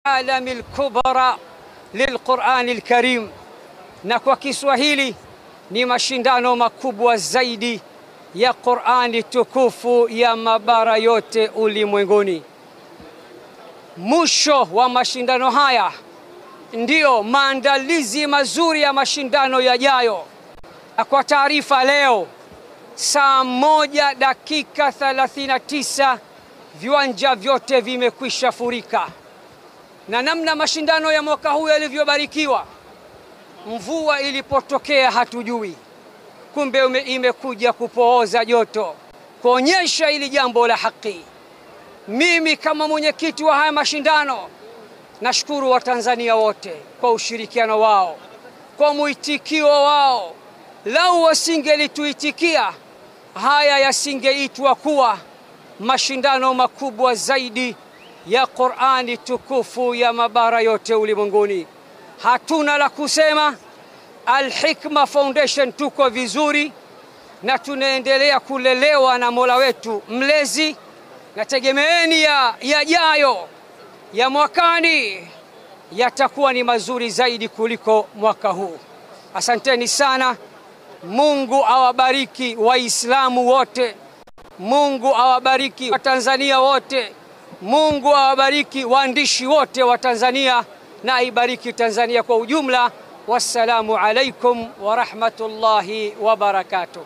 Alamil kubra lilquranil karim, na kwa Kiswahili ni mashindano makubwa zaidi ya Qur'ani tukufu ya mabara yote ulimwenguni. Mwisho wa mashindano haya ndiyo maandalizi mazuri ya mashindano yajayo. Kwa taarifa, leo saa 1 dakika 39 viwanja vyote vimekwisha furika. Na namna mashindano ya mwaka huu yalivyobarikiwa, mvua ilipotokea hatujui, kumbe imekuja kupooza joto, kuonyesha ili jambo la haki. Mimi kama mwenyekiti wa haya mashindano nashukuru Watanzania wote kwa ushirikiano wao, kwa muitikio wao. Lau wasingelituitikia, haya yasingeitwa kuwa mashindano makubwa zaidi ya Qur'ani tukufu ya mabara yote ulimwenguni. Hatuna la kusema. Al-Hikma Foundation tuko vizuri na tunaendelea kulelewa na Mola wetu mlezi, na tegemeeni yajayo ya mwakani yatakuwa ni mazuri zaidi kuliko mwaka huu. Asanteni sana. Mungu awabariki Waislamu wote, Mungu awabariki Watanzania wote, Mungu awabariki waandishi wote wa Tanzania, na aibariki Tanzania kwa ujumla. Wassalamu alaikum wa rahmatullahi wa barakatuh.